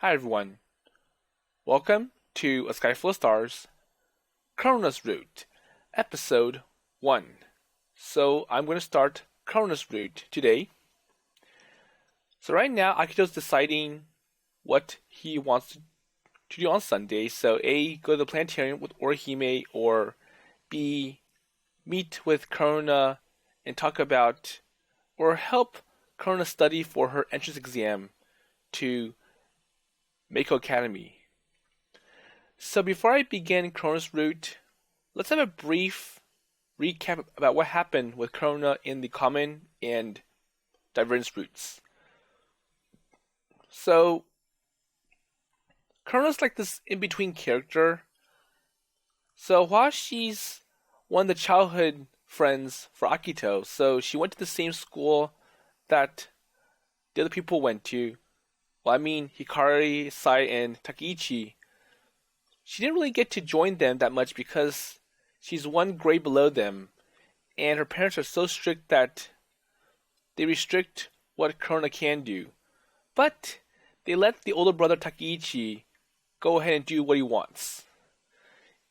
Hi everyone. Welcome to A Sky Full of Stars, Korona Route, Episode 1. So I'm going to start Korona Route today. So right now, Akito's deciding what he wants to do on Sunday. So A, go to the planetarium with Orihime, or B, meet with Korona and talk about, or help Korona study for her entrance exam to Meikou Academy. So before I begin Korona's route, let's have a brief recap about what happened with Korona in the common and divergence routes. So Korona's like this in-between character. So while she's one of the childhood friends for Akito, so she went to the same school that the other people went to. Well, I mean, Hikari, Sai, and Takeichi. She didn't really get to join them that much because she's one grade below them, and her parents are so strict that they restrict what Korona can do. But they let the older brother Takeichi go ahead and do what he wants.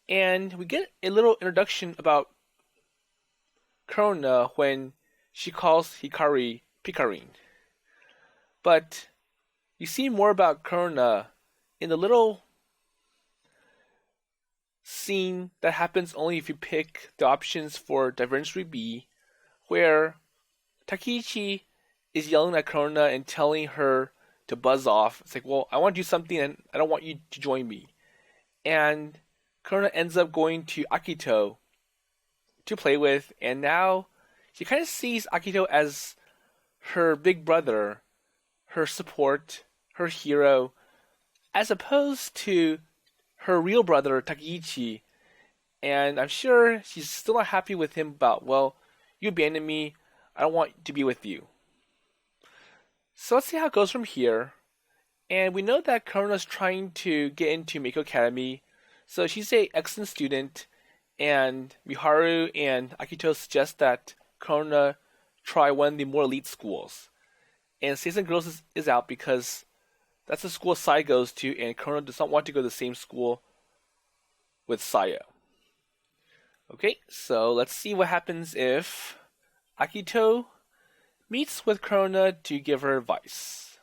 And we get a little introduction about Korona when she calls Hikari Pikarine. But you see more about Korona in the little scene that happens only if you pick the options for Divergence Route B, where Takeichi is yelling at Korona and telling her to buzz off. It's like, well, I want to do something and I don't want you to join me. And Korona ends up going to Akito to play with, and now she kind of sees Akito as her big brother, her support, her hero, as opposed to her real brother Takeichi. And I'm sure she's still not happy with him about, well, you abandoned me, I don't want to be with you. So let's see how it goes from here. And we know that Korona's trying to get into Meikou Academy, so she's an excellent student, and Miharu and Akito suggest that Korona try one of the more elite schools. And Season Girls is out because that's the school Sai goes to, and Korona does not want to go to the same school with Saya. Okay, so let's see what happens if Akito meets with Korona to give her advice.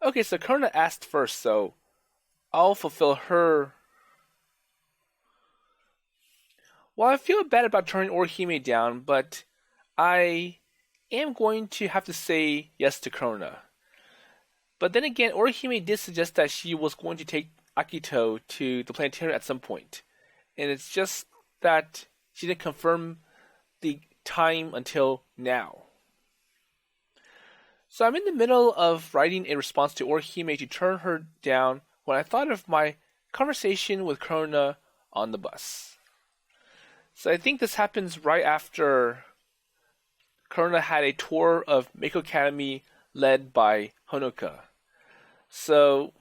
Okay, so Korona asked first, so I'll fulfill her. Well, I feel bad about turning Orihime down, but I am going to have to say yes to Korona. But then again, Orihime did suggest that she was going to take Akito to the planetarium at some point. And it's just that she didn't confirm the time until now. So I'm in the middle of writing a response to Orihime to turn her down when I thought of my conversation with Korona on the bus. So I think this happens right after Korona had a tour of Meikou Academy led by Honoka. So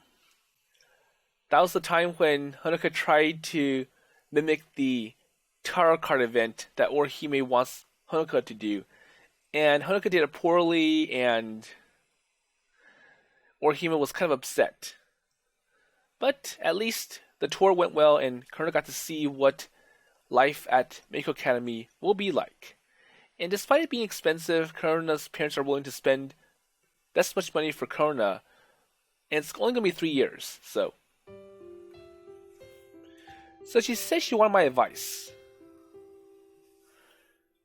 that was the time when Honoka tried to mimic the tarot card event that Orihime wants Honoka to do. And Honoka did it poorly, and Orihime was kind of upset. But at least the tour went well, and Korona got to see what life at Meikou Academy will be like. And despite it being expensive, Korona's parents are willing to spend this much money for Korona, and it's only going to be 3 years, so she said she wanted my advice.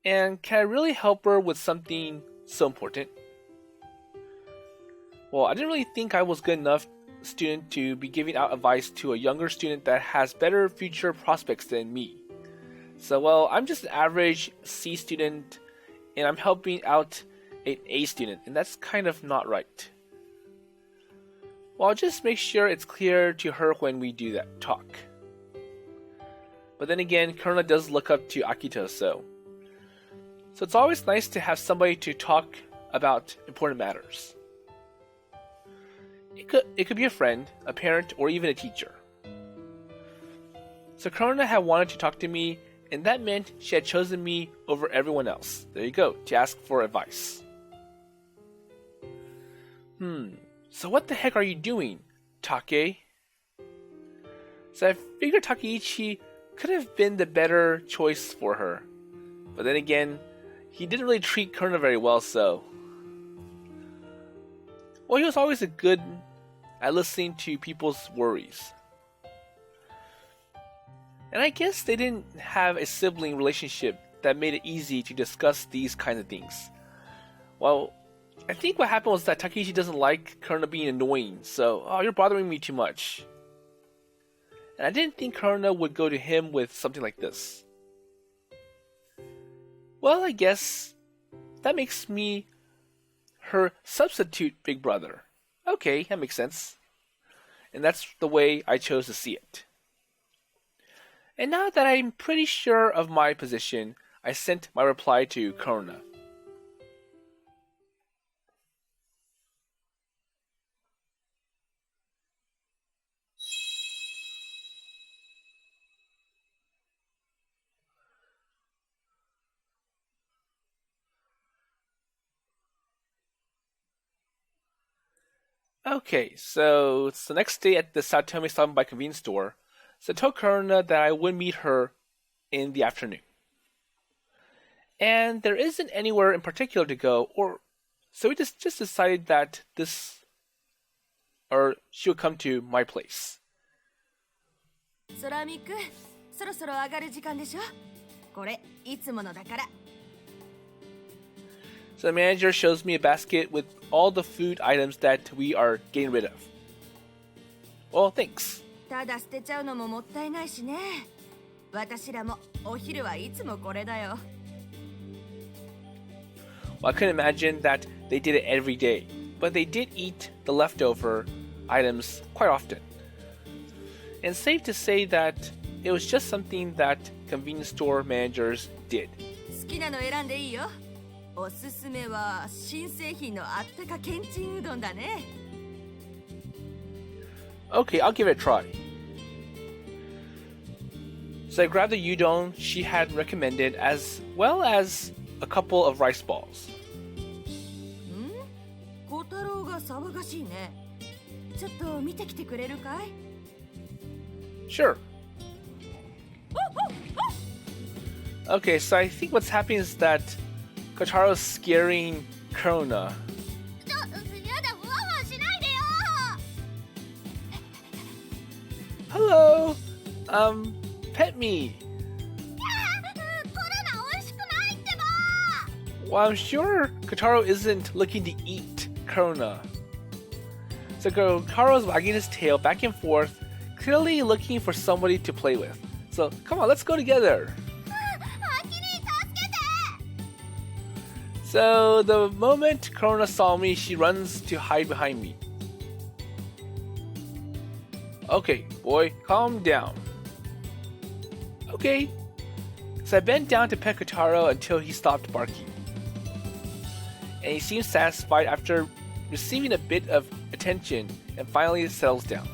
And can I really help her with something so important? Well, I didn't really think I was good enough student to be giving out advice to a younger student that has better future prospects than me. So, well, I'm just an average C student, and I'm helping out an A student, and that's kind of not right. Well, I'll just make sure it's clear to her when we do that talk. But then again, Korona does look up to Akito, so it's always nice to have somebody to talk about important matters. It could be a friend, a parent, or even a teacher. So Korona had wanted to talk to me, and that meant she had chosen me over everyone else. There you go, to ask for advice. So what the heck are you doing, Take? So I figured Takeichi could have been the better choice for her. But then again, he didn't really treat Korona very well, so... Well, he was always a good at listening to people's worries. And I guess they didn't have a sibling relationship that made it easy to discuss these kinds of things. Well, I think what happened was that Takeichi doesn't like Korona being annoying, so, oh, you're bothering me too much. And I didn't think Korona would go to him with something like this. Well, I guess that makes me her substitute big brother. Okay, that makes sense. And that's the way I chose to see it. And now that I'm pretty sure of my position, I sent my reply to Korona. Okay, so it's the next day at the Saotome Stop by convenience store. So I told Korona that I would meet her in the afternoon. And there isn't anywhere in particular to go, so we just decided that she would come to my place. 空ミク、そろそろ上がる時間でしょ。これいつものだから。 So the manager shows me a basket with all the food items that we are getting rid of. Well, thanks. ただ捨てちゃうのももったいないしね。私らもお昼はいつもこれだよ。 Well, I couldn't imagine that they did it every day, but they did eat the leftover items quite often. And safe to say that it was just something that convenience store managers did. 好きなの選んでいいよ。おすすめは新製品のあったかけんちんうどんだね。 Okay, I'll give it a try. So I grabbed the udon she had recommended as well as a couple of rice balls. 小太郎が騒がしいね。ちょっと見てきてくれるかい? Sure. Okay, so I think what's happening is that Kotaro's scaring Korona. Hello! Pet me! Well, I'm sure Kotaro isn't looking to eat Korona. So Kotaro's wagging his tail back and forth, clearly looking for somebody to play with. So, come on, let's go together! So, the moment Korona saw me, she runs to hide behind me. Okay, boy, calm down. Okay. So I bent down to pet Kotaro until he stopped barking. And he seemed satisfied after receiving a bit of attention and finally settles down.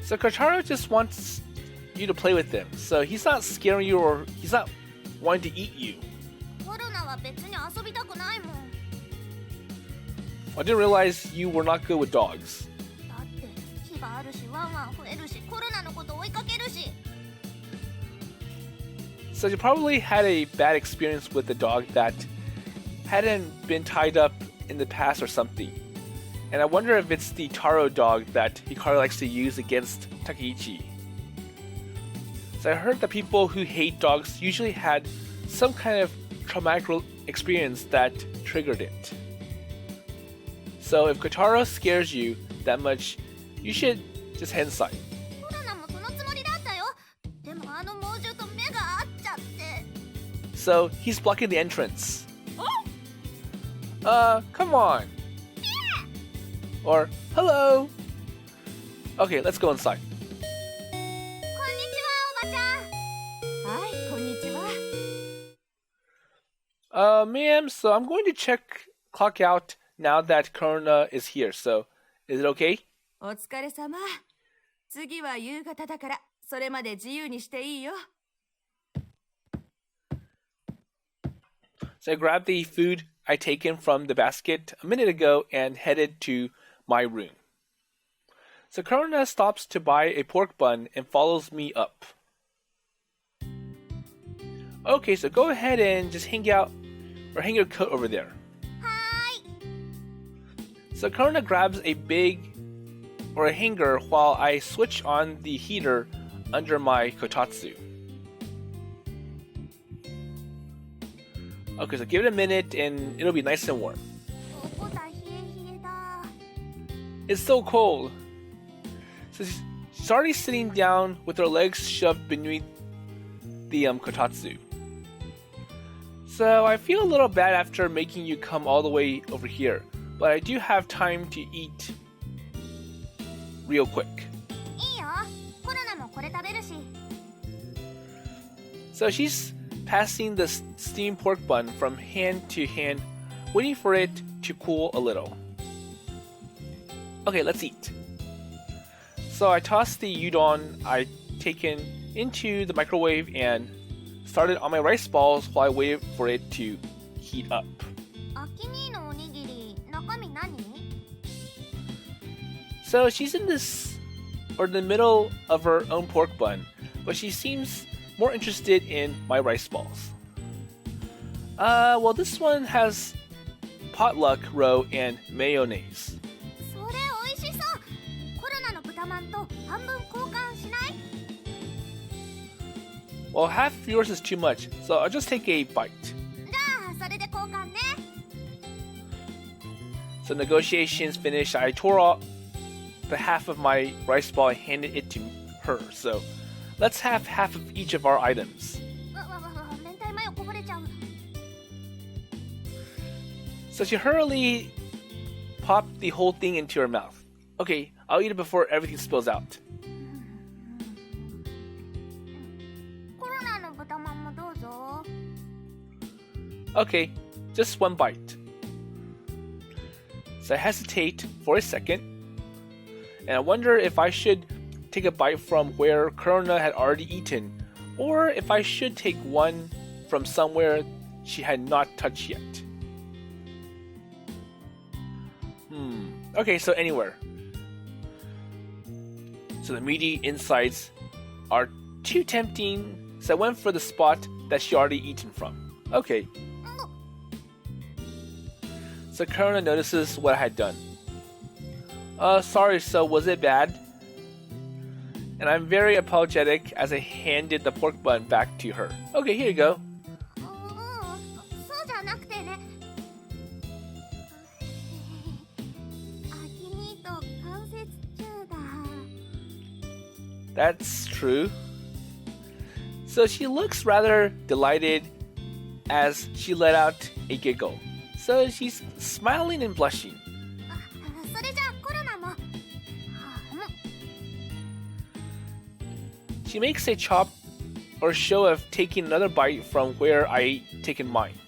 So Kotaro just wants you to play with him, so he's not scaring you or he's not wanting to eat you. I didn't realize you were not good with dogs. So you probably had a bad experience with a dog that hadn't been tied up in the past or something. And I wonder if it's the Taro dog that Hikaru likes to use against Takeichi. So I heard that people who hate dogs usually had some kind of traumatic experience that triggered it. So if Kotaro scares you that much, you should just head inside. So he's blocking the entrance. Come on. Or, hello. Okay, let's go inside. Ma'am, so I'm going to clock out now that Korona is here, so is it okay? お疲れ様。次は夕方だから、それまで自由にしていいよ。So I grabbed the food I'd taken from the basket a minute ago and headed to my room. So Korona stops to buy a pork bun and follows me up. Okay, so go ahead and just hang out or hang your coat over there. Hi. So Korona grabs a hanger while I switch on the heater under my kotatsu. Okay, so give it a minute and it'll be nice and warm. It's so cold. So she's already sitting down with her legs shoved beneath the kotatsu. So I feel a little bad after making you come all the way over here, but I do have time to eat real quick. So she's passing the steamed pork bun from hand to hand, waiting for it to cool a little. Okay, let's eat. So I tossed the udon I'd taken into the microwave and started on my rice balls while I waited for it to heat up. So she's in the middle of her own pork bun, but she seems more interested in my rice balls. Well, this one has potluck roe and mayonnaise. Well, half of yours is too much, so I'll just take a bite. So negotiations finished, I tore off the half of my rice ball and handed it to her. So let's have half of each of our items. So she hurriedly popped the whole thing into her mouth. Okay, I'll eat it before everything spills out. Okay, just one bite. So I hesitate for a second, and I wonder if I should take a bite from where Korona had already eaten, or if I should take one from somewhere she had not touched yet. Okay, so anywhere. So the meaty insides are too tempting, so I went for the spot that she already eaten from. Okay. So Korona notices what I had done. Sorry, so was it bad? And I'm very apologetic as I handed the pork bun back to her. Okay, here you go. That's true. So she looks rather delighted as she let out a giggle. So she's smiling and blushing. She makes a chop or show of taking another bite from where I taken mine.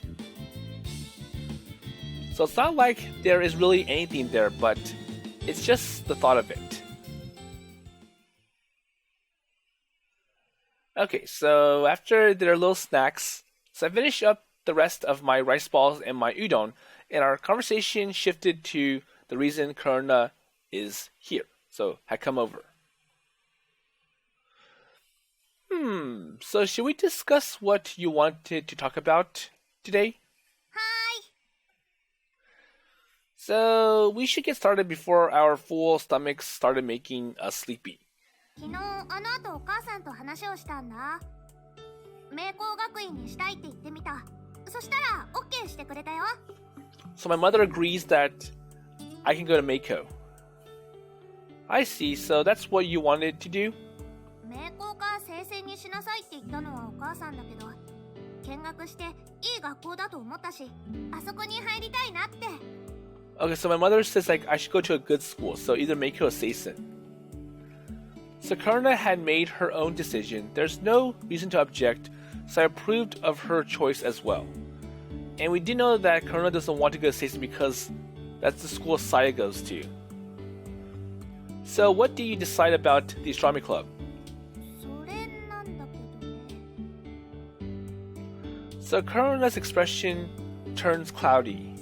So it's not like there is really anything there, but it's just the thought of it. Okay, so after their little snacks, so I finished up the rest of my rice balls and my udon, and our conversation shifted to the reason Korona is here, so had come over. So should we discuss what you wanted to talk about today? Hi. So we should get started before our full stomachs started making us sleepy. 昨日あの後お母さんと話をしたんだ。明光学院にしたいって言ってみた。そしたら OK してくれたよ。So my mother agrees that I can go to Meikou. I see, so that's what you wanted to do? 明光か聖戦にしなさいって言ったのはお母さんだけど、見学していい学校だと思ったし、あそこに入りたいなって。Okay, so my mother says like I should go to a good school, so either Meikou or Seisen. So Korona had made her own decision. There's no reason to object, so I approved of her choice as well. And we do know that Korona doesn't want to go to Seisen because that's the school Saya goes to. So what do you decide about the astronomy club? それなんだけどね。So Korona's expression turns cloudy.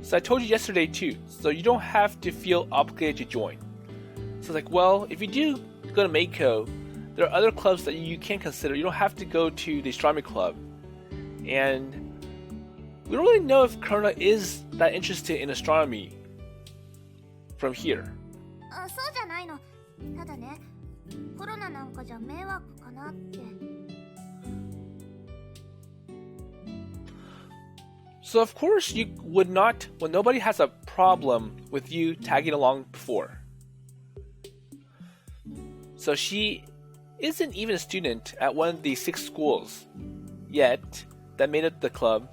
So I told you yesterday too, so you don't have to feel obligated to join. So it's like, well, if you do go to Meikou, there are other clubs that you can consider. You don't have to go to the astronomy club. And we don't really know if Korona is that interested in astronomy from here. そうじゃないの。ただね、コロナなんかじゃ迷惑かなって。So of course you would not, well, nobody has a problem with you tagging along before. So she isn't even a student at one of the 6 schools yet that made up the club.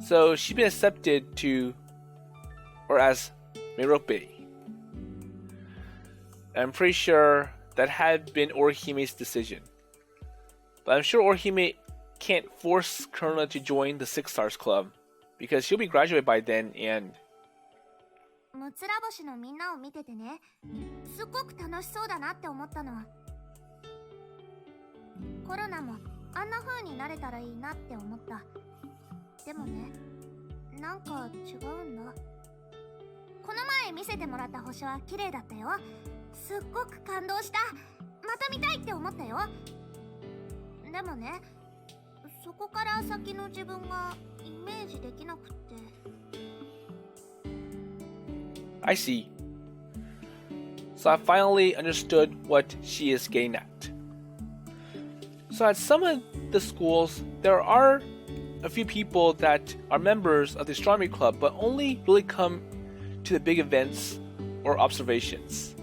So she's been accepted to, or as Mirope. I'm pretty sure that had been Orihime's decision. But I'm sure Orihime can't force Korona to join the 6 Stars Club because she'll be graduated by then and... むつら星のみんなを見ててね、すっごく楽しそうだなって思ったの。コロナもあんな風になれたらいいなって思った。でもね、なんか違うんだ。この前見せてもらった星は綺麗だったよ。すっごく感動した。また見たいって思ったよ。でもね、そこから先の自分がイメージできなくって。I see. So I finally understood what she is getting at. So at some of the schools, there are a few people that are members of the astronomy club, but only really come to the big events or observations.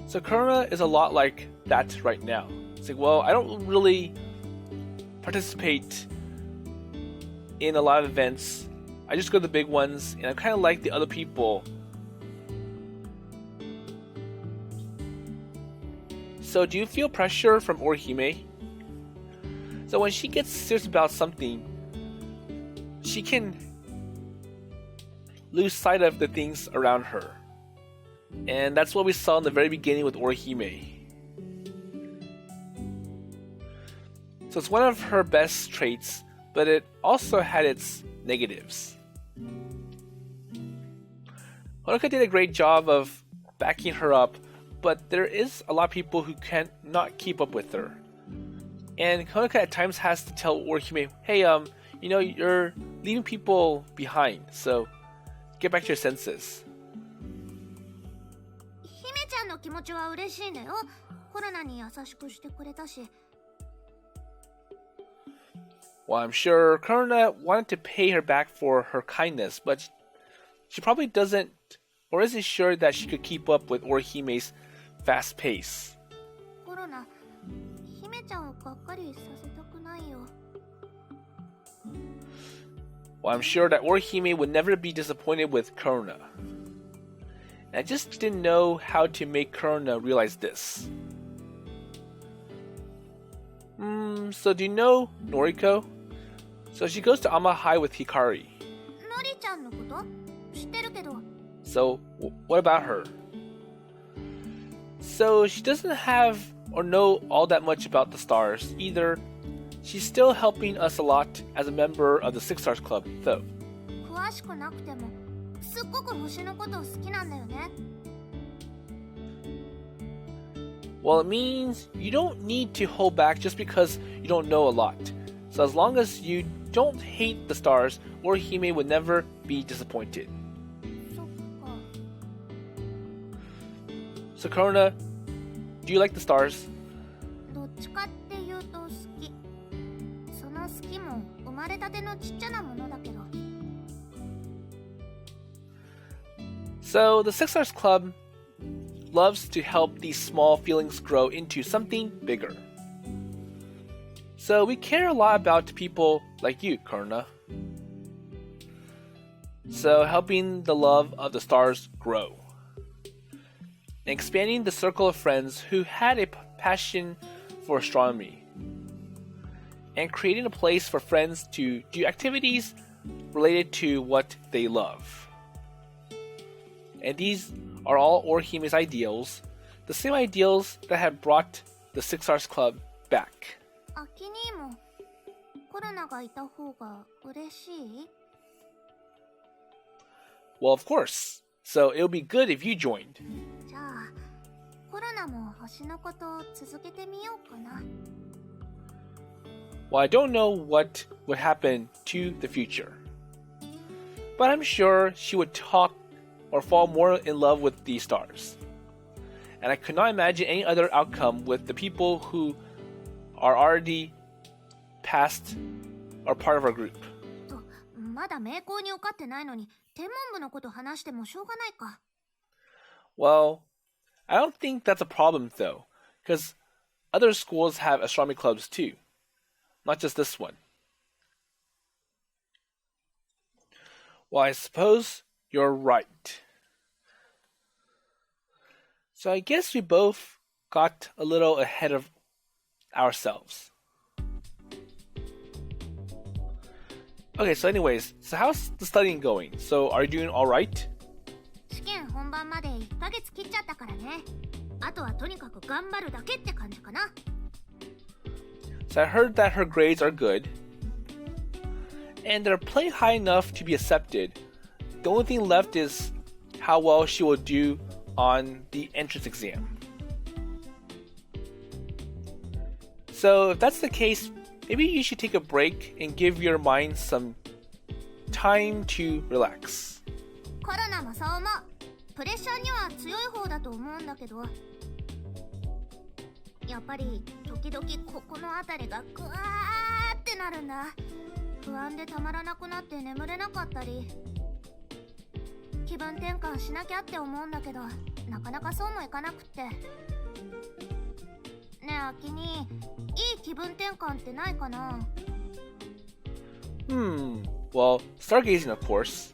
So Korona is a lot like that right now. It's like, well, I don't really participate in a lot of events. I just go to the big ones, and I'm kind of like the other people. So do you feel pressure from Orihime? So when she gets serious about something, she can lose sight of the things around her. And that's what we saw in the very beginning with Orihime. So it's one of her best traits, but it also had its negatives. Honoka did a great job of backing her up, but there is a lot of people who can't not keep up with her. And Honoka at times has to tell Orihime, hey, you know, you're leaving people behind, so get back to your senses. 姫ちゃんの気持ちは嬉しいんだよ。コロナに優しくしてくれたし。Well, I'm sure Korona wanted to pay her back for her kindness, but she probably doesn't or isn't sure that she could keep up with Orihime's fast pace. コロナ、姫ちゃんをがっかりさせたくないよ。Well, I'm sure that Orihime would never be disappointed with Korona. And I just didn't know how to make Korona realize this. So do you know Noriko? So she goes to Ama High with Hikari. のりちゃんのこと知ってるけど。So what about her? So she doesn't have or know all that much about the stars either. She's still helping us a lot as a member of the 6 Stars Club, though. 詳しくなくても、すっごく星のこと好きなんだよね。Well, it means you don't need to hold back just because you don't know a lot. So as long as you don't hate the stars, Orihime would never be disappointed. そっか。So Korona, do you like the stars? どっちかっていうと好き。その好きも生まれたてのちっちゃなものだけど。So the 6 Stars Club loves to help these small feelings grow into something bigger. So we care a lot about people like you, Korona. So helping the love of the stars grow. And expanding the circle of friends who had a passion for astronomy. And creating a place for friends to do activities related to what they love. And these are all Orihime's ideals, the same ideals that had brought the 6 Stars Club back. アキ兄もコロナがいた方が嬉しい？ Well, of course. So it'll be good if you joined. じゃあコロナも星のことを続けてみようかな。Well, I don't know what would happen to the future. But I'm sure she would talk or fall more in love with these stars. And I could not imagine any other outcome with the people who are already past or part of our group. と、まだ名校に受かってないのに天文部のこと話してもしょうがないか。Well, I don't think that's a problem though, because other schools have astronomy clubs too, not just this one. Well, I suppose you're right. So I guess we both got a little ahead of ourselves. Okay, so anyways, so how's the studying going? So are you doing alright? 試験本番まで1ヶ月切っちゃったからね。あとはとにかく頑張るだけって感じかな。So I heard that her grades are good, and they're plenty high enough to be accepted. The only thing left is how well she will do on the entrance exam. So if that's the case, maybe you should take a break and give your mind some time to relax. コロナもそう思う。プレッシャーには強い方だと思うんだけど、やっぱり時々ここの辺りがグワーってなるんだ。不安でたまらなくなって眠れなかったり、気分転換しなきゃって思うんだけど、なかなかそうもいかなくって。ねえアキに、いい気分転換ってないかな？ Well, stargazing, of course.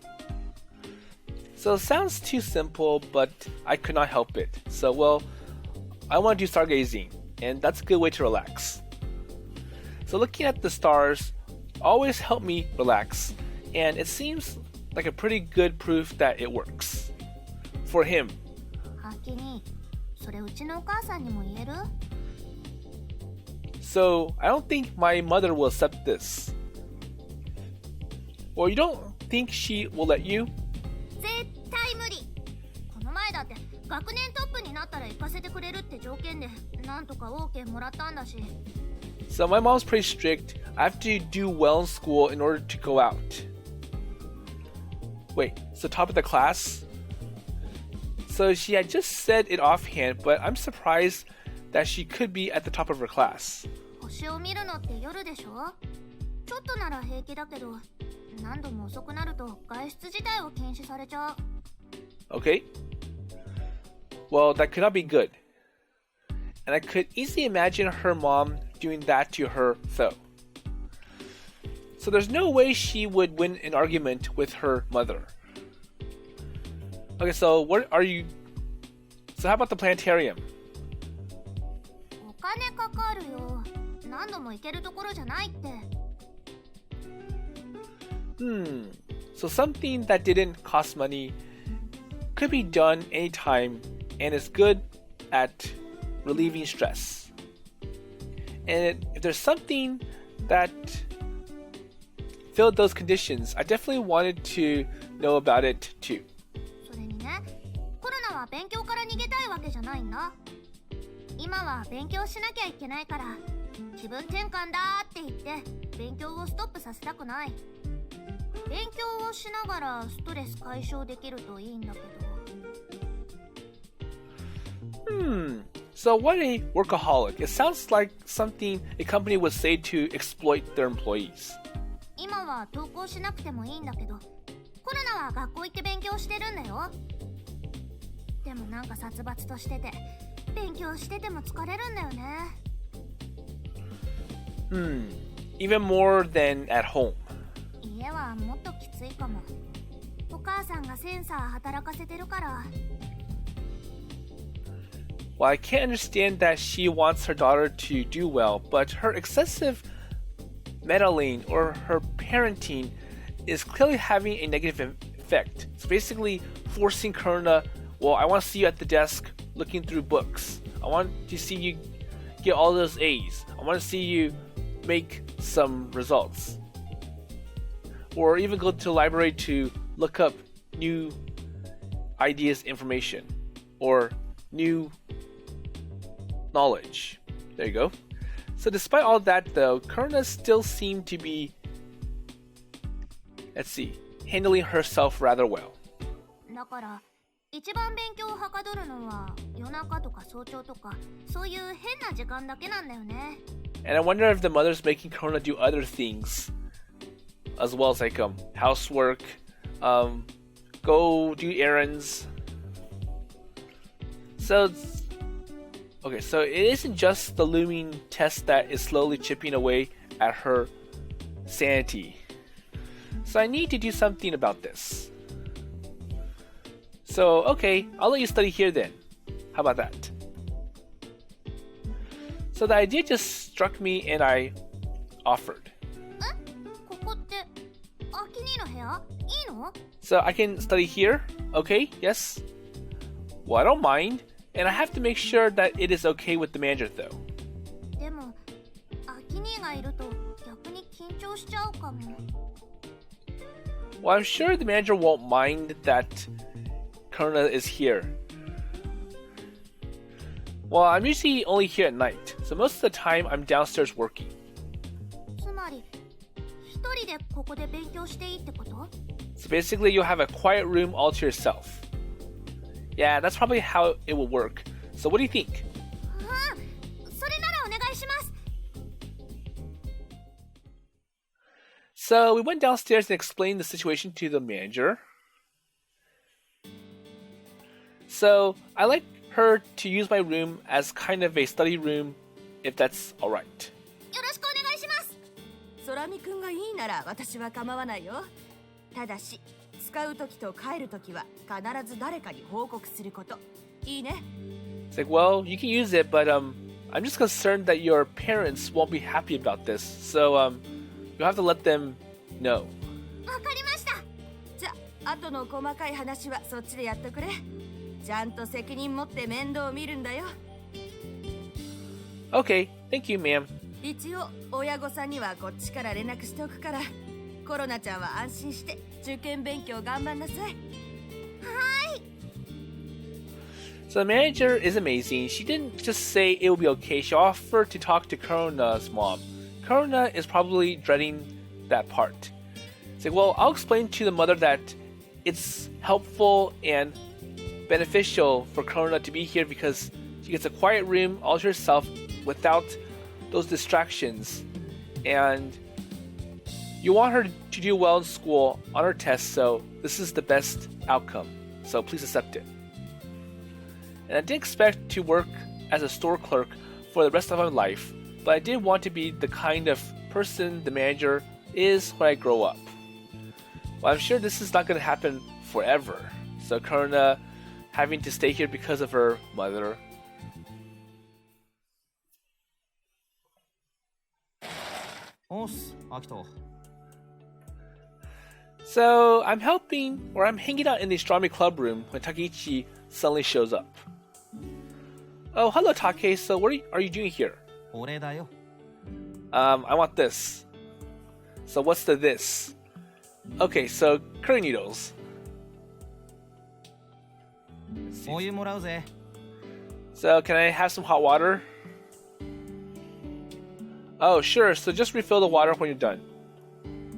So it sounds too simple, but I could not help it. So, well, I want to do stargazing, and that's a good way to relax. So looking at the stars always helped me relax, and it seems like a pretty good proof that it works. For him. アキに、それうちのお母さんにも言える？ So, I don't think my mother will accept this. Well, you don't think she will let you? 絶対無理。この前だって学年トップになったら行かせてくれるって条件でなんとか OK もらったんだし。 So my mom's pretty strict. I have to do well in school in order to go out. Wait, so top of the class? So she had just said it offhand, but I'm surprised that she could be at the top of her class. 星を見るのって夜でしょ？ちょっとなら平気だけど、何度も遅くなると外出自体を禁止されちゃう。 Okay. Well, that could not be good. And I could easily imagine her mom doing that to her though. So there's no way she would win an argument with her mother. Okay, so what are you... So how about the planetarium? お金かかるよ。何度も行けるところじゃないって。So something that didn't cost money could be done anytime and is good at relieving stress. And if there's something that filled those conditions, I definitely wanted to know about it too. それにね、コロナは勉強から逃げたいわけじゃないんだ。今は勉強しなきゃいけないから、気分転換だって言って勉強をストップさせたくない。勉強をしながらストレス解消できるといいんだけど。So what a workaholic. It sounds like something a company would say to exploit their employees. 今は登校しなくてもいいんだけど、コロナは学校行って勉強してるんだよ。でもなんか殺伐としてて、勉強してても疲れるんだよね。Even more than at home. 家はもっときついかも。お母さんがセンサー働かせてるから。Well, I can't understand that she wants her daughter to do well, but her excessive meddling or her parenting is clearly having a negative effect. It's basically forcing Korona, well, I want to see you at the desk looking through books. I want to see you get all those A's. I want to see you make some results. Or even go to the library to look up new ideas, information, or new knowledge. There you go. So despite all that though, Korona still seemed to be, handling herself rather well. だから一番勉強をはかどるのは夜中とか早朝とかそういう変な時間だけなんだよね。And I wonder if the mother's making Korona do other things as well as like housework, go do errands. So so it isn't just the looming test that is slowly chipping away at her sanity. So I need to do something about this. So okay, I'll let you study here then. How about that? So the idea just struck me and I offered. ここってアキニの部屋？いいの？ So I can study here? Okay, yes. Well, I don't mind. And I have to make sure that it is okay with the manager though. でもアキニがいると逆に緊張しちゃうかも。Well, I'm sure the manager won't mind that Korona is here. Well, I'm usually only here at night, so most of the time I'm downstairs working. つまり一人でここで勉強していいってこと？ So basically you'll have a quiet room all to yourself. Yeah, that's probably how it will work. So what do you think? それならお願いします。 So we went downstairs and explained the situation to the manager. So I like her to use my room as kind of a study room, if that's alright. よろしくお願いします。空見くんがいいなら私は構わないよ。ただし使うときと帰るときは必ず誰かに報告すること。いいね。 It's like, well, you can use it, but I'm just concerned that your parents won't be happy about this. So you'll have to let them know. わかりました。じゃあ後の細かい話はそっちでやっとくれ。ちゃんと責任持って面倒を見るんだよ。 Okay, thank you, ma'am. 一応親御さんにはこっちから連絡しておくから、コロナちゃんは安心して受験勉強頑張んなさい。はい。 So the manager is amazing. She didn't just say it will be okay. She offered to talk to Korona's mom. Korona is probably dreading that part. It's like, well, I'll explain to the mother that it's helpful and beneficial for Korona to be here because she gets a quiet room all to herself without those distractions. And you want her to do well in school on her test, so this is the best outcome. So please accept it. And I didn't expect to work as a store clerk for the rest of my life, but I did want to be the kind of person the manager is when I grow up. Well, I'm sure this is not going to happen forever. So Korona having to stay here because of her mother. So I'm hanging out in the astronomy club room when Takeichi suddenly shows up. Oh, hello Take, so what are you doing here? I want this. So what's this? Okay, so curry needles. So can I have some hot water? Oh, sure, so just refill the water when you're done.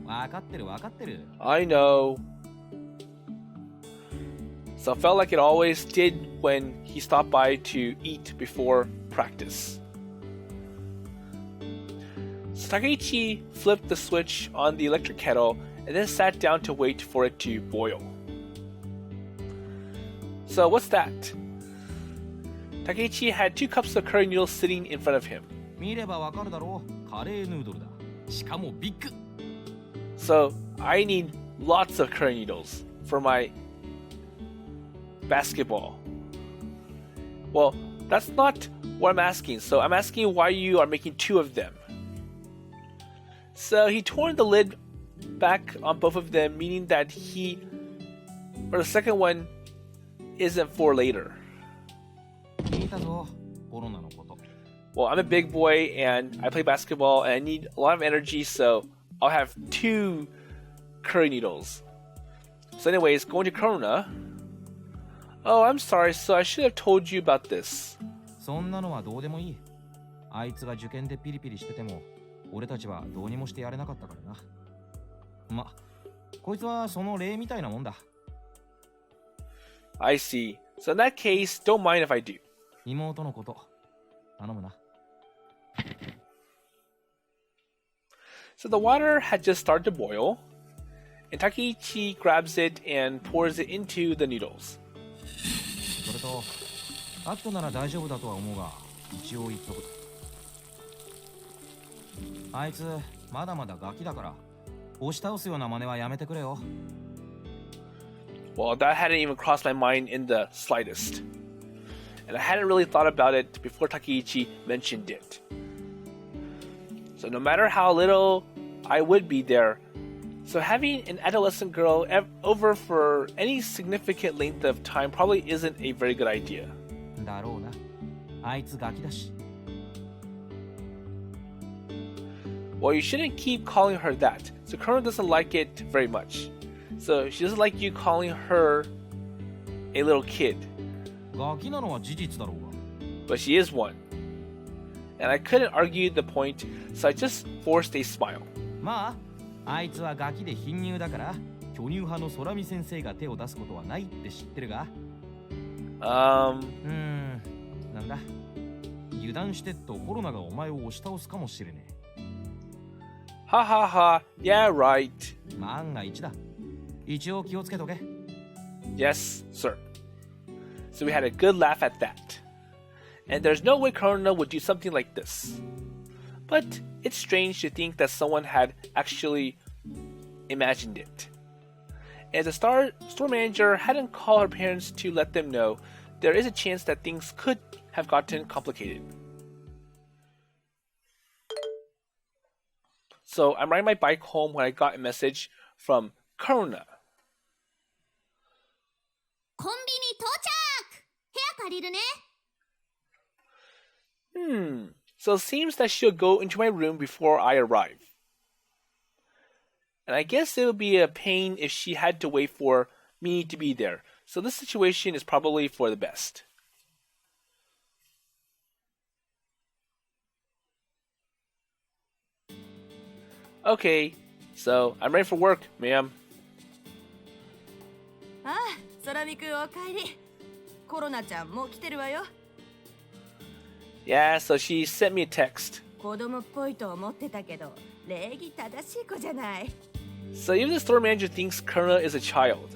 I know. So it felt like it always did when he stopped by to eat before practice. So Takeichi flipped the switch on the electric kettle and then sat down to wait for it to boil. So what's that? Takeichi had 2 cups of curry noodles sitting in front of him. So I need lots of curry noodles for my basketball. Well, that's not what I'm asking. So I'm asking why you are making 2 of them. So he turned the lid back on both of them, meaning that the second one isn't for later. Well, well, I'm a big boy and I play basketball and I need a lot of energy, so I'll have 2 curry needles. So anyways, going to Korona. Oh, I'm sorry, so I should have told you about this. そんなのはどうでもいい。あいつが受験でピリピリしてても、俺たちはどうにもしてやれなかったからな。ま、こいつはその例みたいなもんだ。I see. So in that case, don't mind if I do. 妹のこと、頼むな。So the water had just started to boil, and Takeichi grabs it and pours it into the noodles. それと、アキトなら大丈夫だとは思うが、一応言っとく。あいつ、まだまだガキだから、押し倒すような真似はやめてくれよ。Well, that hadn't even crossed my mind in the slightest. And I hadn't really thought about it before Takeichi mentioned it. So no matter how little I would be there, so having an adolescent girl over for any significant length of time probably isn't a very good idea. だろうな。あいつガキだし。Well, you shouldn't keep calling her that. So Korona doesn't like it very much. So she doesn't like you calling her a little kid. ガキなのは事実だろうが。But she is one. And I couldn't argue the point, so I just forced a smile. まあ、あいつはガキで貧乳だから、巨乳派の空見先生が手を出すことはないって知ってるが。なんだ。油断してっとコロナがお前を押し倒すかもしれねえ。Ha ha ha, yeah right. 万が一だ。一応気をつけとけ。Yes, sir. So we had a good laugh at that. And there's no way Korona would do something like this. But it's strange to think that someone had actually imagined it. And the store manager hadn't called her parents to let them know, there is a chance that things could have gotten complicated. So I'm riding my bike home when I got a message from Korona. コンビニ到着！部屋借りるね。So it seems that she'll go into my room before I arrive. And I guess it would be a pain if she had to wait for me to be there. So this situation is probably for the best. Okay, so I'm ready for work, ma'am. ああ、空見くんおかえり。コロナちゃんもう来てるわよ。Yeah, so she sent me a text. 子供っぽいと思ってたけど、礼儀正しい子じゃない。So even the store manager thinks Korona is a child.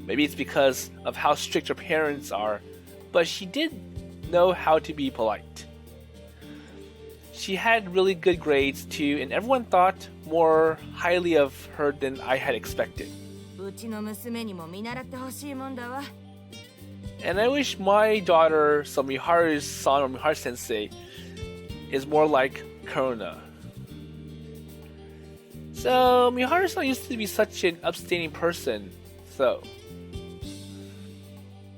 Maybe it's because of how strict her parents are, but she did know how to be polite. She had really good grades too, and everyone thought more highly of her than I had expected. うちの娘にも見習ってほしいもんだわ。And I wish my daughter, so Miharu's son or Miharu sensei, is more like Korona. So Miharu's not used to be such an upstanding person, so.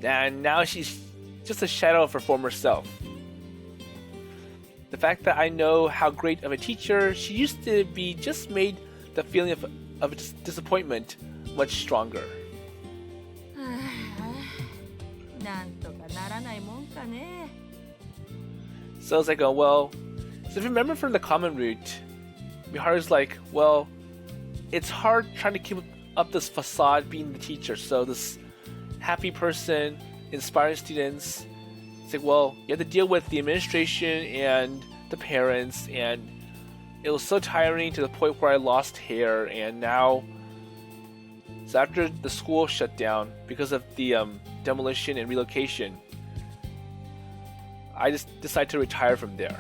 And now she's just a shadow of her former self. The fact that I know how great of a teacher she used to be just made the feeling of disappointment much stronger. なんとかならないもんかね。 So I was like, oh, well, so if you remember from the common route, Miharu's like, well, it's hard trying to keep up this facade being the teacher. So this happy person, inspiring students, it's like, well, you have to deal with the administration and the parents, and it was so tiring to the point where I lost hair, and now, so after the school shut down because of the demolition and relocation, I just decided to retire from there.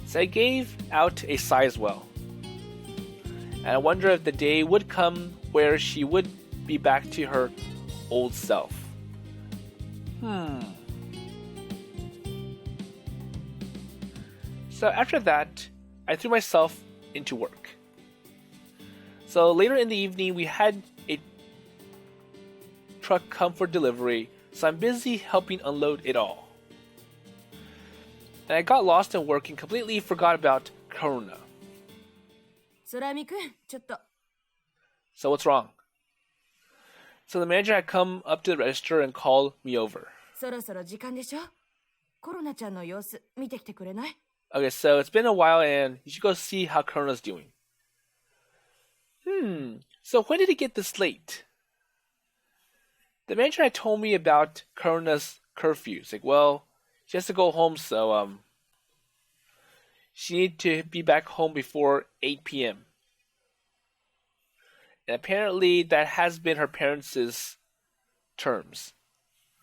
So I gave out a sigh as well. And I wonder if the day would come where she would be back to her old self. So after that, I threw myself into work. So later in the evening, we had a truck come for delivery, so I'm busy helping unload it all. and I got lost in work and completely forgot about Korona. 空見くん、ちょっと。 So what's wrong? So the manager had come up to the register and called me over. そろそろ時間でしょ。コロナちゃんの様子見てきてくれない？ Okay, so it's been a while and you should go see how Korona's doing. So when did it get this late? The manager had told me about Korona's curfew. It's like, well, she has to go home, so she needed to be back home before 8 p.m. And apparently that has been her parents' terms.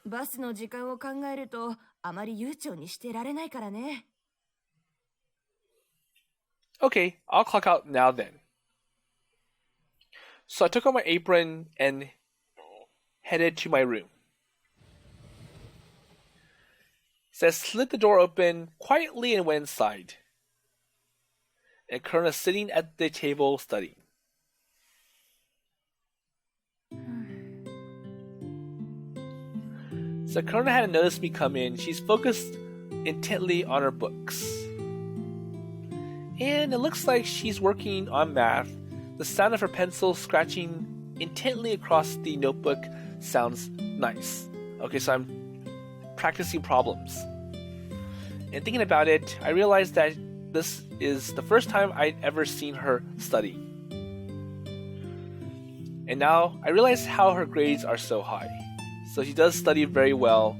バスの時間を考えるとあまり悠長にしてられないからね。 Okay, I'll clock out now then. So I took off my apron and headed to my room. So I slid the door open quietly and went inside. And Korona sitting at the table studying. So Korona hadn't noticed me come in. She's focused intently on her books. And it looks like she's working on math. The sound of her pencil scratching intently across the notebook sounds nice. Okay, so I'm practicing problems. And thinking about it, I realized that this is the first time I'd ever seen her study. And now I realize how her grades are so high. So she does study very well.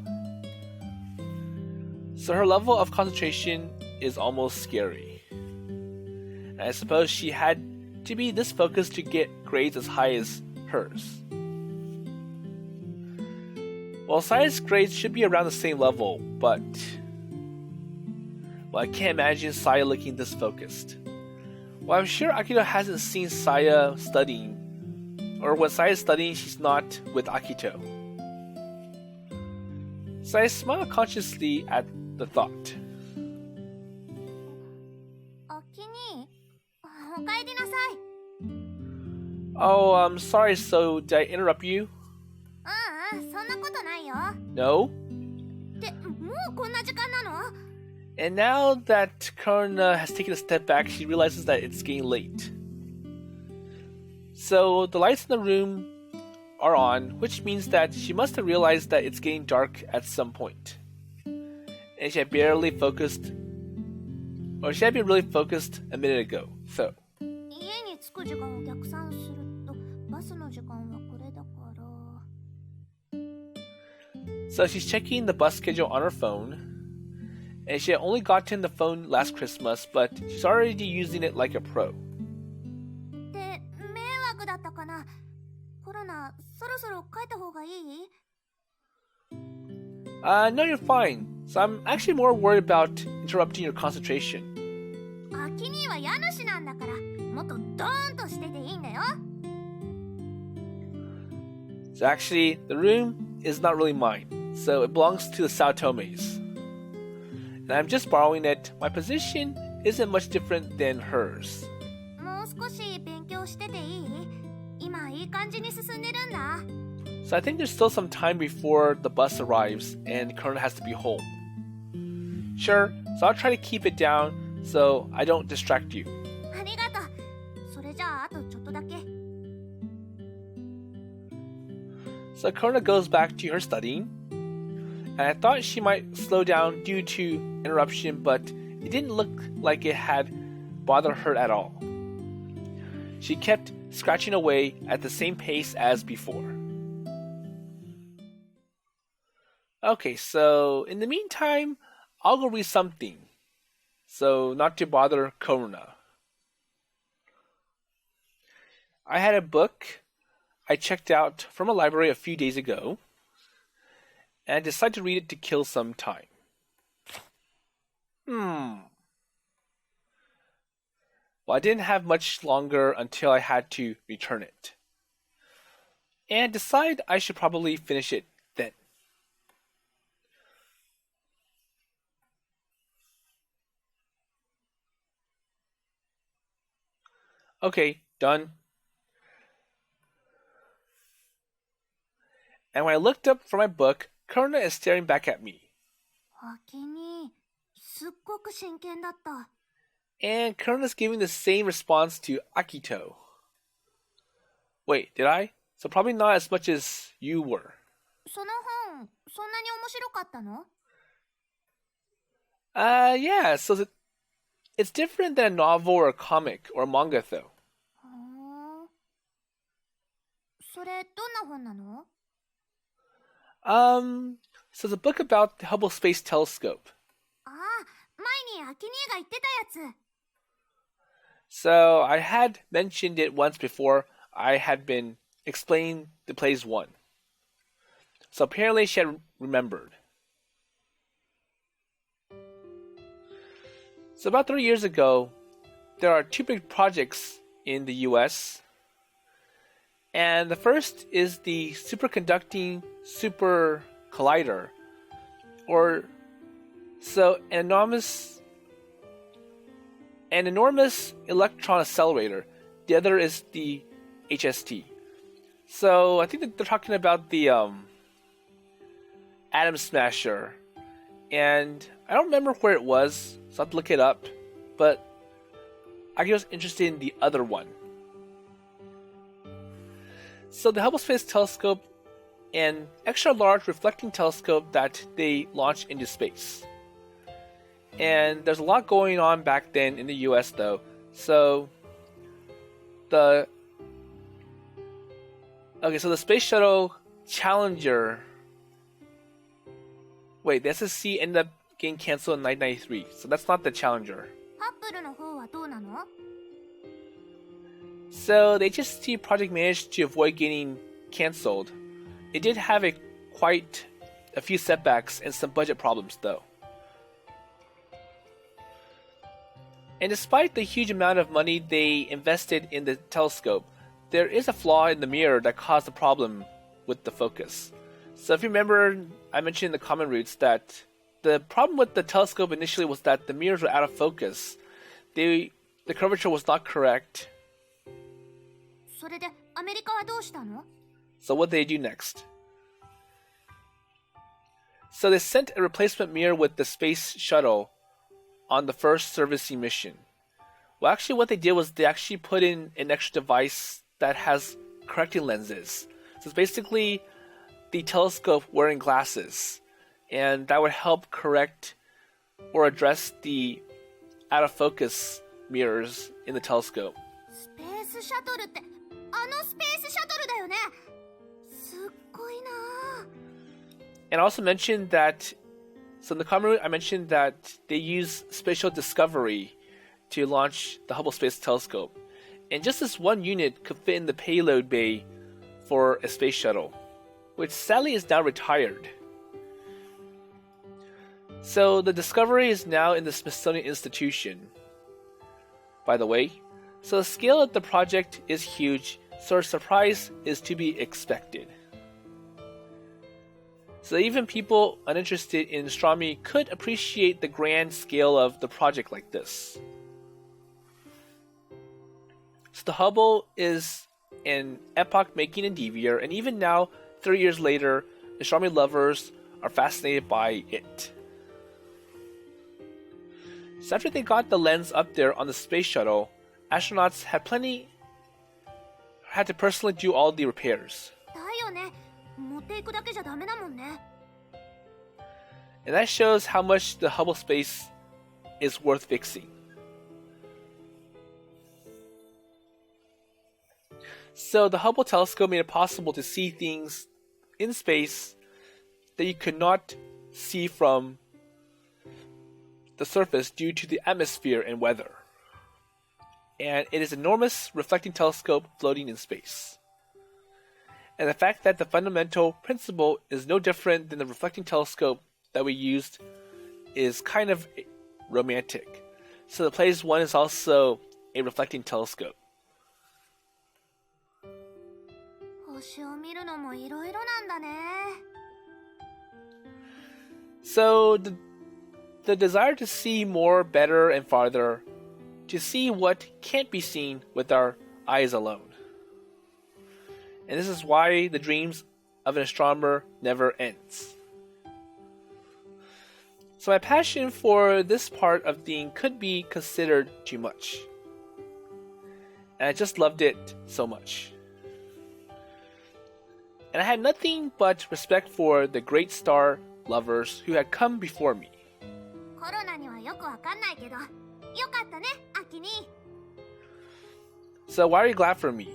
So her level of concentration is almost scary. And I suppose she had to be this focused to get grades as high as hers. Well, Saya's grades should be around the same level, but... well, I can't imagine Saya looking this focused. Well, I'm sure Akito hasn't seen Saya studying, or when Saya's studying, she's not with Akito. So I smile consciously at the thought. おきに、おかえりなさい。 Oh, I'm sorry, so did I interrupt you? そんなことないよ。 No? ってもうこんな時間なの？ And now that Korona has taken a step back, she realizes that it's getting late. So the lights in the room are on, which means that she must have realized that it's getting dark at some point. And she had barely focused, or she had been really focused a minute ago, so. 家に着く時間を逆算すると、バスの時間はこれだから。 So she's checking the bus schedule on her phone, and she had only gotten the phone last Christmas, but she's already using it like a pro. って迷惑だったかな。コロナ、そろそろ帰った方がいい？ No, you're fine. So I'm actually more worried about interrupting your concentration. アキ兄は家主なんだから、もっとドーンとしてていいんだよ。 So actually, the room is not really mine, so it belongs to the Saotomes. And I'm just borrowing it. My position isn't much different than hers. もう少し勉強してていい？今いい感じに進んでるんだ。 So I think there's still some time before the bus arrives and Korona has to be home. Sure, so I'll try to keep it down so I don't distract you. ありがとう。それじゃああとちょっとだけ。 So Korona goes back to her studying, and I thought she might slow down due to interruption, but it didn't look like it had bothered her at all. She kept scratching away at the same pace as before. Okay, so in the meantime, I'll go read something, so not to bother Korona. I had a book I checked out from a library a few days ago, and I decided to read it to kill some time. Well, I didn't have much longer until I had to return it, and decided I should probably finish it then. Okay, done. And when I looked up from my book, Korona is staring back at me. おきに、すっごく真剣だった。 And Korona's giving the same response to Akito. Wait, did I? So probably not as much as you were. その本、そんなに面白かったの？ Yeah, so it's different than a novel or a comic or a manga though. ふーん。それ、どんな本なの？ So it's a book about the Hubble Space Telescope. ああ、前にアキ兄が言ってたやつ。 So I had mentioned it once before. I had been explaining the plays one. So apparently she had remembered. So about 3 years ago, there are two big projects in the US. And the first is the Superconducting Super Collider, or so an enormous electron accelerator. The other is the HST. So I think that they're talking about the atom smasher, and I don't remember where it was, so I have to look it up. But I was interested in the other one. So the Hubble Space Telescope, an extra large reflecting telescope that they launched into space. And there's a lot going on back then in the US though. So the Space Shuttle Challenger. Wait, the SSC ended up getting canceled in 1993, so that's not the Challenger. ハッブルの方はどうなの？ So the HST project managed to avoid getting canceled. It did have quite a few setbacks and some budget problems though. And despite the huge amount of money they invested in the telescope, there is a flaw in the mirror that caused a problem with the focus. So if you remember, I mentioned in the common roots that the problem with the telescope initially was that the mirrors were out of focus. The curvature was not correct. それでアメリカはどうしたの？ So what did they do next? So they sent a replacement mirror with the space shuttle on the first servicing mission. Well, actually what they did was they actually put in an extra device that has correcting lenses. So it's basically the telescope wearing glasses, and that would help correct or address the out of focus mirrors in the telescope. スペースシャトルってあのスペースシャトルだよね。すっごいな。 And I also mentioned that, so in the common route I mentioned that they use spatial discovery to launch the Hubble Space Telescope. And just this one unit could fit in the payload bay for a space shuttle, which sadly is now retired. So the Discovery is now in the Smithsonian Institution, by the way. So the scale of the project is huge, so a surprise is to be expected. So even people uninterested in astronomy could appreciate the grand scale of the project like this. So the Hubble is an epoch-making endeavor, and even now, 3 years later, astronomy lovers are fascinated by it. So after they got the lens up there on the space shuttle, astronauts had to personally do all the repairs. だよね。持っていくだけじゃダメだもんね。 And that shows how much the Hubble space is worth fixing. So the Hubble telescope made it possible to see things in space that you could not see from the surface due to the atmosphere and weather. And it is an enormous reflecting telescope floating in space. And the fact that the fundamental principle is no different than the reflecting telescope that we used is kind of romantic. So the Plays 1 is also a reflecting telescope. 星を見るのもいろいろなんだね。 So the desire to see more, better, and farther, to see what can't be seen with our eyes alone. And this is why the dreams of an astronomer never ends. So my passion for this part of thing could be considered too much. And I just loved it so much. And I had nothing but respect for the great star lovers who had come before me. コロナにはよくわかんないけど、よかったね、アキニ。So why are you glad for me?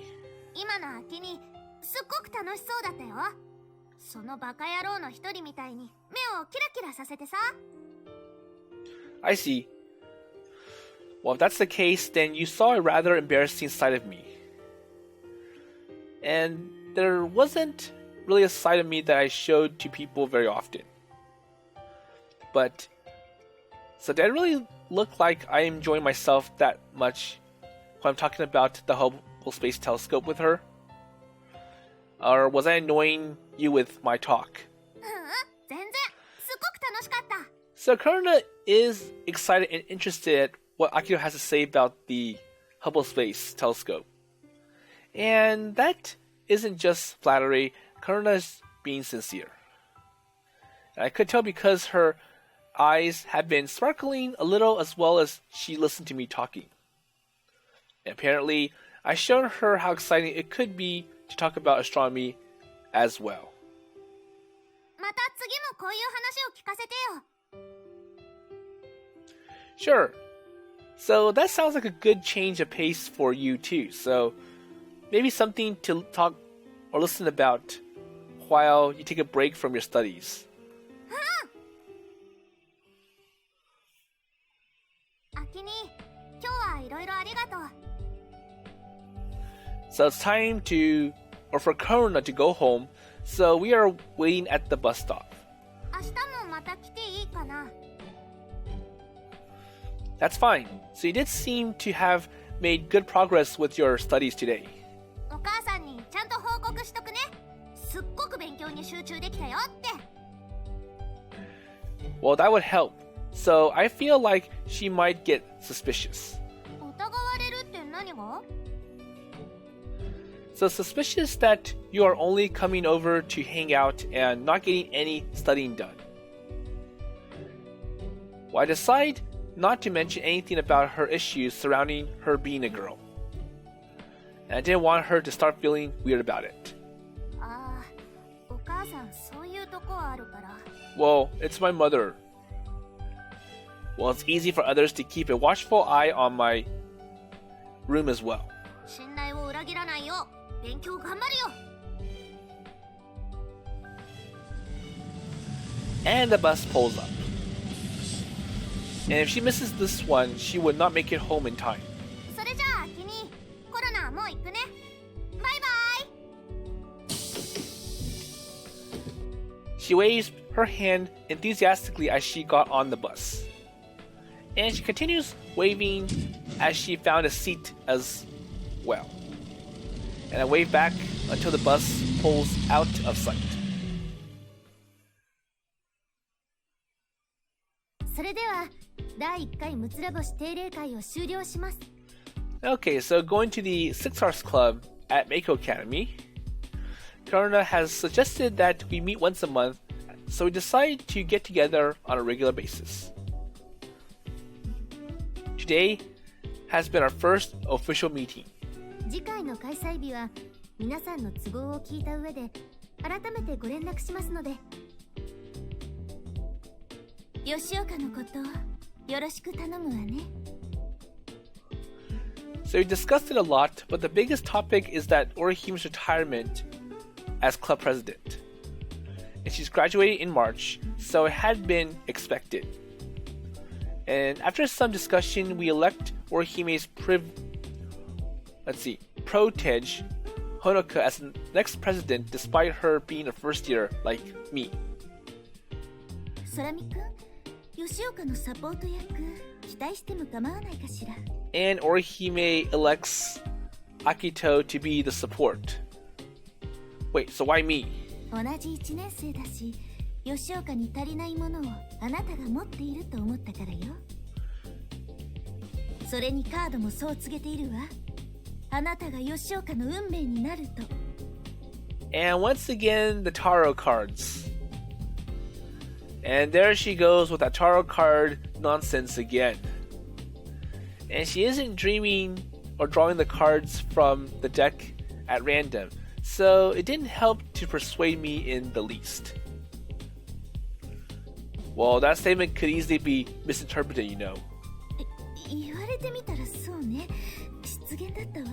今のアキニ、すっごく楽しそうだったよ。そのバカ野郎の一人みたいに目をキラキラさせてさ。I see. Well, if that's the case, then you saw a rather embarrassing side of me. And there wasn't really a side of me that I showed to people very often. But, so did I really look like I enjoy myself that much when I'm talking about the Hubble Space Telescope with her? Or was I annoying you with my talk? 全然すっごく楽しかった。 So Korona is excited and interested at what Akito has to say about the Hubble Space Telescope. And that isn't just flattery, Korona's being sincere. And I could tell because her eyes had been sparkling a little as well as she listened to me talking. And apparently, I showed her how exciting it could be to talk about astronomy as well. また次もこういう話を聞かせてよ。 Sure. So that sounds like a good change of pace for you too. So maybe something to talk or listen about while you take a break from your studies. アキニ、今日はいろいろありがとう。 So it's time for Korona to go home. So we are waiting at the bus stop. 明日もまた来ていいかな。 That's fine. So you did seem to have made good progress with your studies today. お母さんにちゃんと報告しとくね。すっごく勉強に集中できたよって。 Well, that would help. So I feel like she might get suspicious. 疑われるって何が？ So suspicious that you are only coming over to hang out and not getting any studying done. Well, I decide not to mention anything about her issues surrounding her being a girl. And I didn't want her to start feeling weird about it. ああ、お母さんそういうとこあるから。 Well, it's my mother. Well, it's easy for others to keep a watchful eye on my room as well. 信頼を裏切らないよう勉強頑張るよ。 And the bus pulls up. And if she misses this one, she would not make it home in time. それじゃあアキニ、コロナもう行くね。バイバイ。 She waves her hand enthusiastically as she got on the bus. And she continues waving as she found a seat as well. And I wave back until the bus pulls out of sight. それでは第1回ムツラ星定例会を終了します。 Okay, so going to the 6 Stars Club at Meikou Academy, Korona has suggested that we meet once a month, so we decide to get together on a regular basis. Today has been our first official meeting. 次回の開催日は皆さんの都合を聞いた上で改めてご連絡しますので、吉岡のことよろしく頼むわね。 So we discussed it a lot, but the biggest topic is that Orihime's retirement as club president. And she's graduating in March, so it had been expected. And after some discussion, we elect Orihime's protege, Honoka, as the next president despite her being a first year like me. 空見くん、吉岡のサポート役期待しても構わないかしら。 And Orihime elects Akito to be the support. Wait, so why me? 同じ1年生だし、吉岡に足りないものをあなたが持っていると思ったからよ。それにカードもそう告げているわ。あなたが吉岡の運命になると。 And once again, the tarot cards. And there she goes with that tarot card nonsense again. And she isn't dreaming or drawing the cards from the deck at random, so it didn't help to persuade me in the least. Well, that statement could easily be misinterpreted, you know. 言われてみたらそうね。失言だったわ。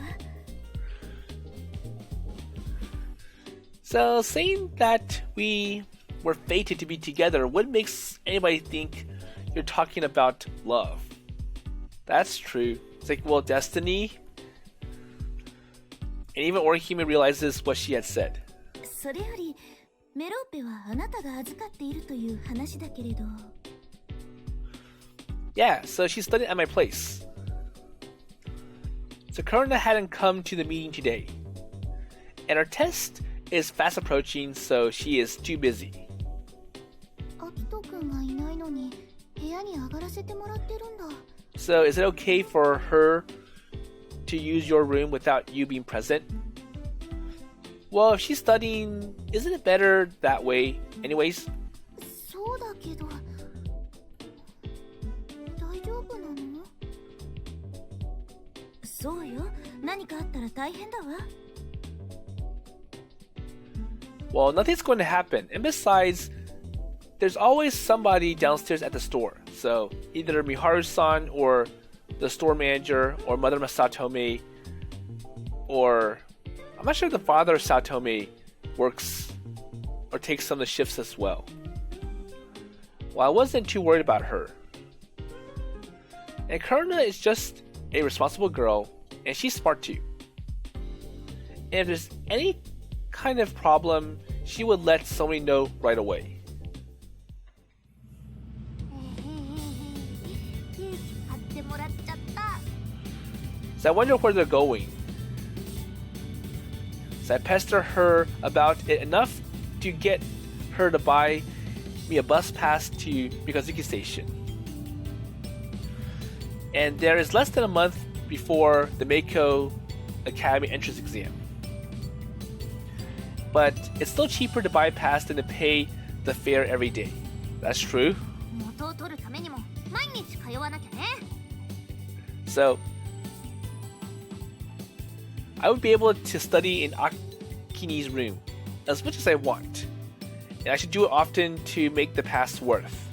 So, saying that we were fated to be together, what makes anybody think you're talking about love? That's true. It's like, well, destiny? And even Orihime realizes what she had said. それより、メローペはあなたが預かっているという話だけれど。Yeah, so she studied at my place. So Korona hadn't come to the meeting today. And her test is fast approaching, so she is too busy. アキト君がいないのに部屋に上がらせてもらってるんだ。So is it okay for her to use your room without you being present? Well, if she's studying, isn't it better that way anyways? そうだけど。大丈夫なの？そうよ。何かあったら大変だわ。Well, nothing's going to happen. And besides, there's always somebody downstairs at the store. So either Miharu-san or the store manager or Mother Saotome, or I'm not sure if the father of Saotome works or takes some of the shifts as well. Well, I wasn't too worried about her. And Korona is just a responsible girl, and she's smart too. And if there's any kind of problem, she would let somebody know right away. So I wonder where they're going. So I pester her about it enough to get her to buy me a bus pass to Mikazuki Station. And there is less than a month before the Meikou Academy entrance exam. But it's still cheaper to buy a pass than to pay the fare every day. That's true. So I would be able to study in Akini's room as much as I want. And I should do it often to make the pass worth.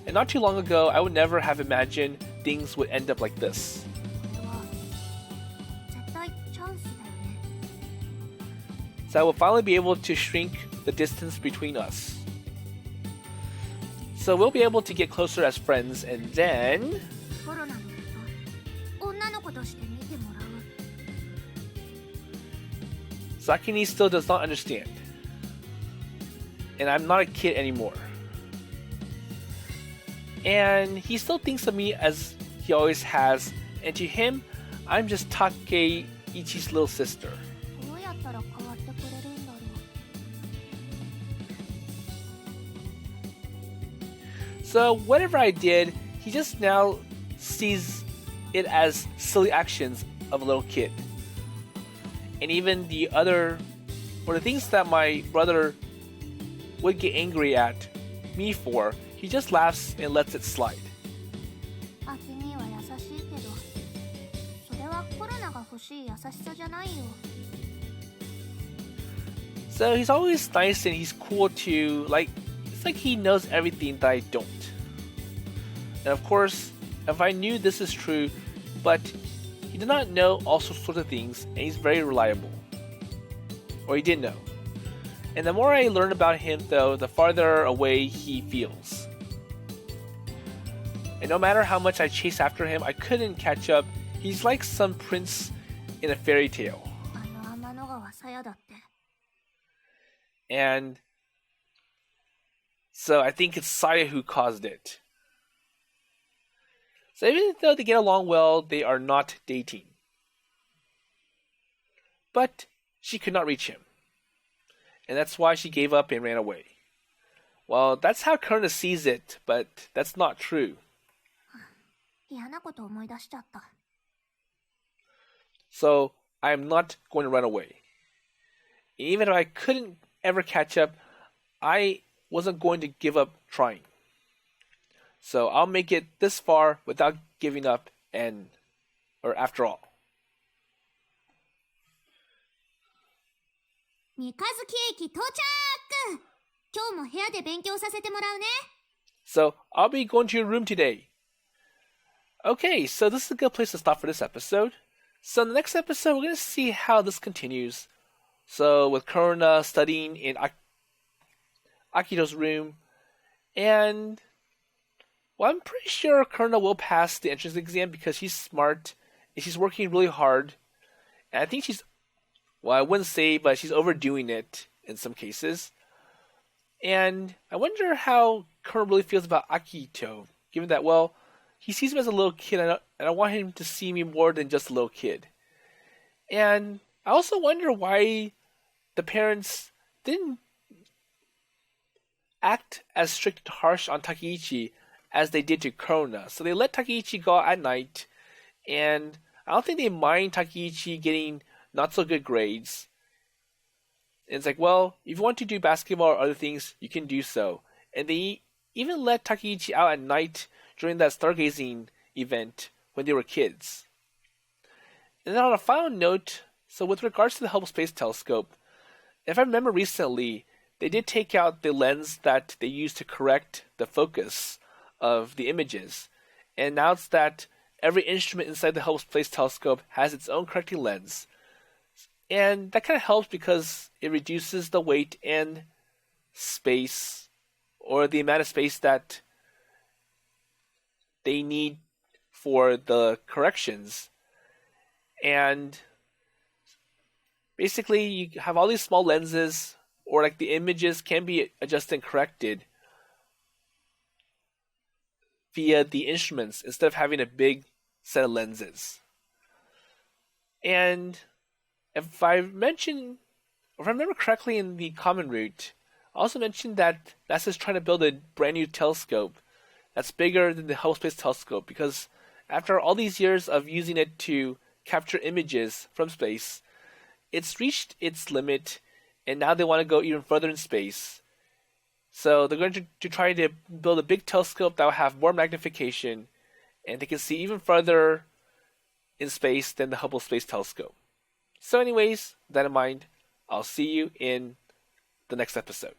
And not too long ago, I would never have imagined things would end up like this. So I will finally be able to shrink the distance between us. So we'll be able to get closer as friends, and then... Sakini still does not understand. And I'm not a kid anymore. And he still thinks of me as he always has, and to him, I'm just Takeichi's little sister. So whatever I did, he just now sees it as silly actions of a little kid. And even the things that my brother would get angry at me for, he just laughs and lets it slide. So he's always nice and he's cool too, it's like he knows everything that I don't. And of course, if I knew this is true, but he did not know all sorts of things, and he's very reliable. Or he did know. And the more I learn about him, though, the farther away he feels. And no matter how much I chase after him, I couldn't catch up. He's like some prince in a fairy tale. And so I think it's Saya who caused it. So even though they get along well, they are not dating. But she could not reach him. And that's why she gave up and ran away. Well, that's how Korona sees it, but that's not true. So I am not going to run away. Even if I couldn't ever catch up, I wasn't going to give up trying. So I'll make it this far without giving up after all. 三日月駅到着。今日も部屋で勉強させてもらうね。So I'll be going to your room today. Okay, so this is a good place to stop for this episode. So in the next episode, we're going to see how this continues. So with Korona studying in Akito's room, and well, I'm pretty sure Korona will pass the entrance exam because she's smart and she's working really hard. And I think I wouldn't say, but she's overdoing it in some cases. And I wonder how Korona really feels about Akito, given that, well, he sees me as a little kid, and I want him to see me more than just a little kid. And I also wonder why the parents didn't act as strict and harsh on Takeichi as they did to Korona. So they let Takeichi go out at night, and I don't think they mind Takeichi getting not so good grades. And it's like, well, if you want to do basketball or other things, you can do so. And they even let Takeichi out at night during that stargazing event when they were kids. And then on a final note, so with regards to the Hubble Space Telescope, if I remember recently, they did take out the lens that they used to correct the focus of the images. And now it's that every instrument inside the Hubble Space Telescope has its own correcting lens. And that kind of helps because it reduces the weight and space, or the amount of space that they need for the corrections. And basically, you have all these small lenses, or like the images can be adjusted and corrected via the instruments instead of having a big set of lenses. And if I remember correctly in the common route, I also mentioned that NASA's trying to build a brand new telescope that's bigger than the Hubble Space Telescope, because after all these years of using it to capture images from space, it's reached its limit, and now they want to go even further in space. So they're going to try to build a big telescope that will have more magnification, and they can see even further in space than the Hubble Space Telescope. So anyways, with that in mind, I'll see you in the next episode.